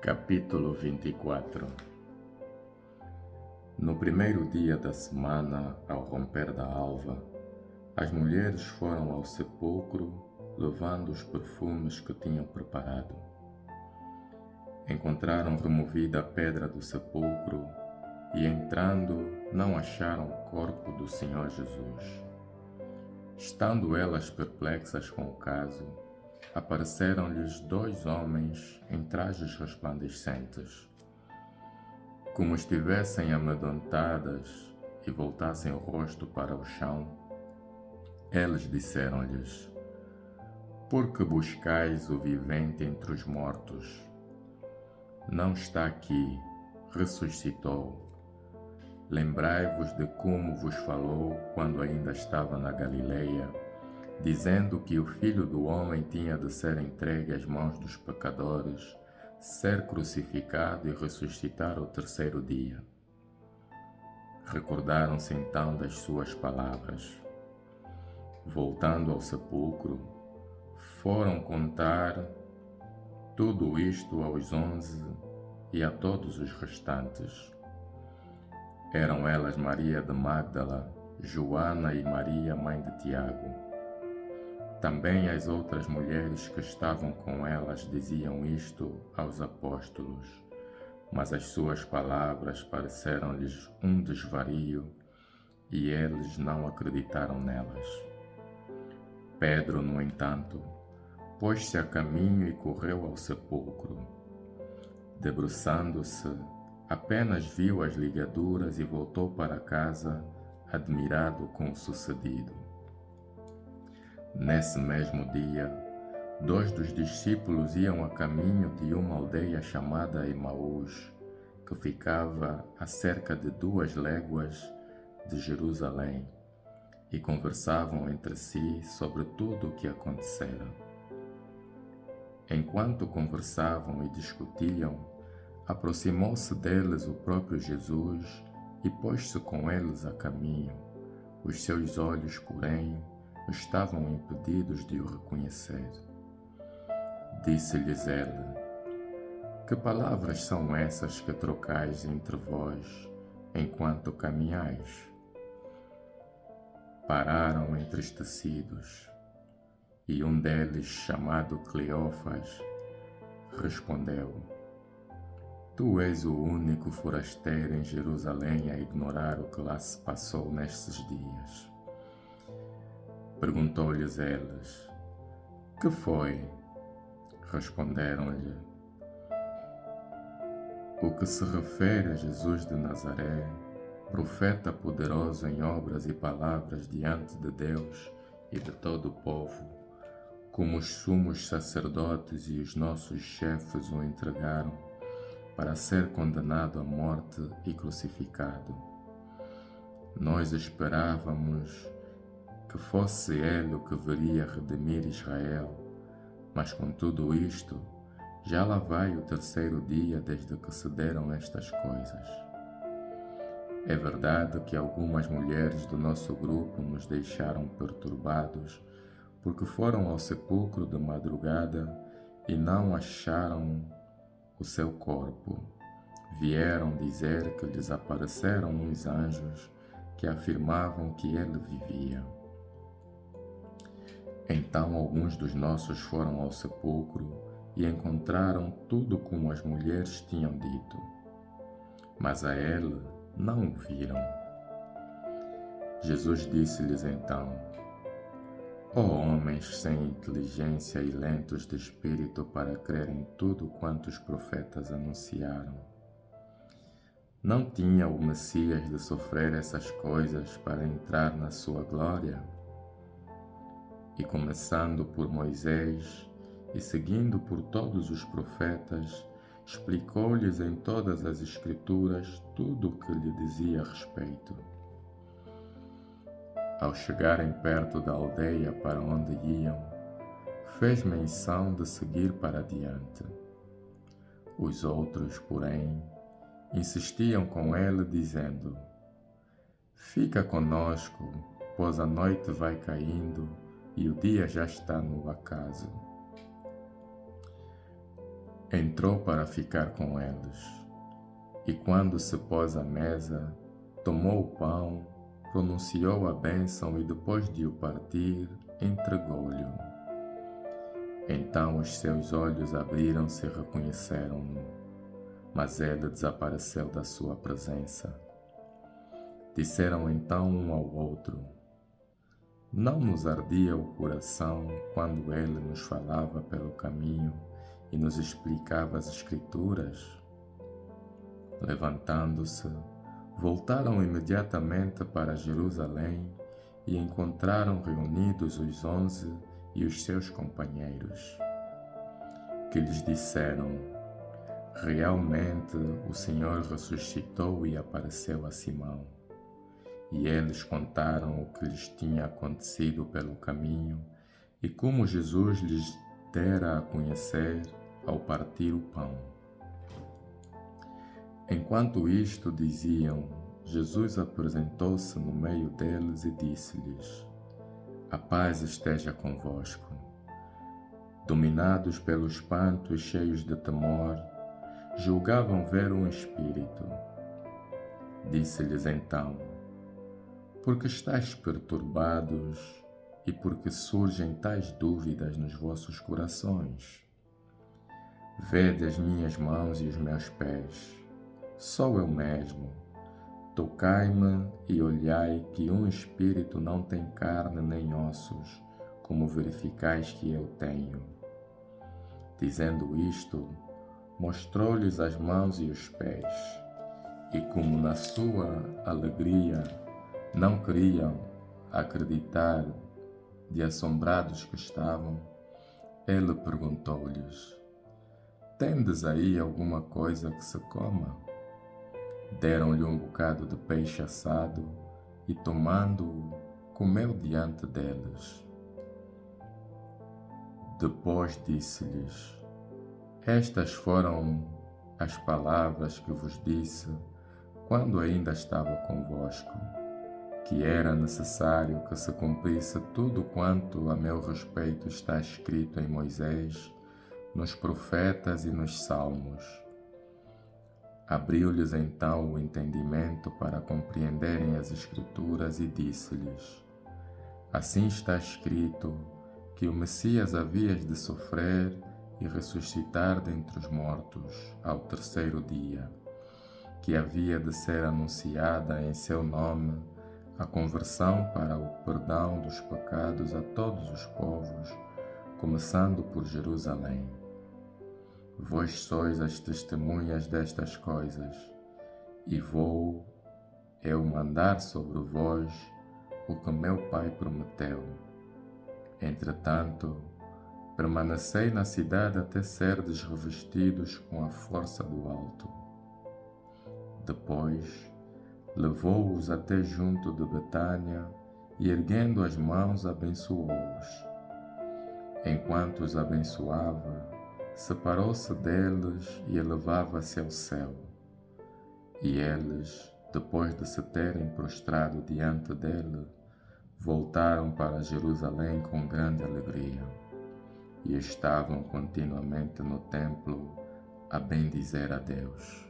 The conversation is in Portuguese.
Capítulo 24. No primeiro dia da semana, ao romper da alva, as mulheres foram ao sepulcro, levando os perfumes que tinham preparado. Encontraram removida a pedra do sepulcro e, entrando, não acharam o corpo do Senhor Jesus. Estando elas perplexas com o caso, apareceram-lhes dois homens em trajes resplandecentes. Como estivessem amedrontadas e voltassem o rosto para o chão, eles disseram-lhes: Por que buscais o vivente entre os mortos? Não está aqui, ressuscitou. Lembrai-vos de como vos falou quando ainda estava na Galileia, dizendo que o Filho do Homem tinha de ser entregue às mãos dos pecadores, ser crucificado e ressuscitar ao terceiro dia. Recordaram-se então das suas palavras. Voltando ao sepulcro, foram contar tudo isto aos 11 e a todos os restantes. Eram elas Maria de Magdala, Joana e Maria, mãe de Tiago. Também as outras mulheres que estavam com elas diziam isto aos apóstolos, mas as suas palavras pareceram-lhes um desvario e eles não acreditaram nelas. Pedro, no entanto, pôs-se a caminho e correu ao sepulcro. Debruçando-se, apenas viu as ligaduras e voltou para casa, admirado com o sucedido. Nesse mesmo dia, dois dos discípulos iam a caminho de uma aldeia chamada Emaús, que ficava a cerca de 2 léguas de Jerusalém, e conversavam entre si sobre tudo o que acontecera. Enquanto conversavam e discutiam, aproximou-se deles o próprio Jesus e pôs-se com eles a caminho. Os seus olhos, porém, estavam impedidos de o reconhecer. Disse-lhes ele: Que palavras são essas que trocais entre vós enquanto caminhais? Pararam entristecidos, e um deles, chamado Cleófas, respondeu: Tu és o único forasteiro em Jerusalém a ignorar o que lá se passou nestes dias. Perguntou-lhes eles: Que foi? Responderam-lhe: O que se refere a Jesus de Nazaré, profeta poderoso em obras e palavras diante de Deus e de todo o povo, como os sumos sacerdotes e os nossos chefes o entregaram para ser condenado à morte e crucificado. Nós esperávamos que fosse ele o que viria redimir Israel, mas com tudo isto, já lá vai o terceiro dia desde que se deram estas coisas. É verdade que algumas mulheres do nosso grupo nos deixaram perturbados, porque foram ao sepulcro de madrugada e não acharam o seu corpo. Vieram dizer que lhes apareceram uns anjos que afirmavam que ele vivia. Então alguns dos nossos foram ao sepulcro e encontraram tudo como as mulheres tinham dito, mas a ele não o viram. Jesus disse-lhes então: Ó homens sem inteligência e lentos de espírito para crer em tudo quanto os profetas anunciaram. Não tinha o Messias de sofrer essas coisas para entrar na sua glória? E começando por Moisés e seguindo por todos os profetas, explicou-lhes em todas as Escrituras tudo o que lhe dizia a respeito. Ao chegarem perto da aldeia para onde iam, fez menção de seguir para adiante. Os outros, porém, insistiam com ele, dizendo: Fica conosco, pois a noite vai caindo e o dia já está no acaso. entrou para ficar com eles. E quando se pôs à mesa, tomou o pão, pronunciou a bênção e depois de o partir, entregou-lhe. Então os seus olhos abriram-se e reconheceram-no, mas ele desapareceu da sua presença. Disseram então um ao outro: não nos ardia o coração quando ele nos falava pelo caminho e nos explicava as Escrituras? Levantando-se, voltaram imediatamente para Jerusalém e encontraram reunidos os 11 e os seus companheiros, que lhes disseram: realmente o Senhor ressuscitou e apareceu a Simão. E eles contaram o que lhes tinha acontecido pelo caminho e como Jesus lhes dera a conhecer ao partir o pão. Enquanto isto diziam, Jesus apresentou-se no meio deles e disse-lhes: a paz esteja convosco. Dominados pelo espanto e cheios de temor, julgavam ver um espírito. Disse-lhes então: por que estáis perturbados e por que surgem tais dúvidas nos vossos corações? Vede as minhas mãos e os meus pés, sou eu mesmo. Tocai-me e olhai que um espírito não tem carne nem ossos, como verificais que eu tenho. Dizendo isto, mostrou-lhes as mãos e os pés, e como na sua alegria não queriam acreditar, de assombrados que estavam, ele perguntou-lhes: tendes aí alguma coisa que se coma? Deram-lhe um bocado de peixe assado e, tomando-o, comeu diante deles. Depois disse-lhes: estas foram as palavras que vos disse quando ainda estava convosco, que era necessário que se cumprisse tudo quanto a meu respeito está escrito em Moisés, nos profetas e nos salmos. Abriu-lhes então o entendimento para compreenderem as Escrituras e disse-lhes: assim está escrito que o Messias havia de sofrer e ressuscitar dentre os mortos ao terceiro dia, que havia de ser anunciada em seu nome a conversão para o perdão dos pecados a todos os povos, começando por Jerusalém. Vós sois as testemunhas destas coisas, e vou eu mandar sobre vós o que meu Pai prometeu. Entretanto, permanecei na cidade até serdes revestidos com a força do alto. Depois, levou-os até junto de Betânia e, erguendo as mãos, abençoou-os. Enquanto os abençoava, separou-se deles e elevava-se ao céu. E eles, depois de se terem prostrado diante dele, voltaram para Jerusalém com grande alegria e estavam continuamente no templo a bendizer a Deus.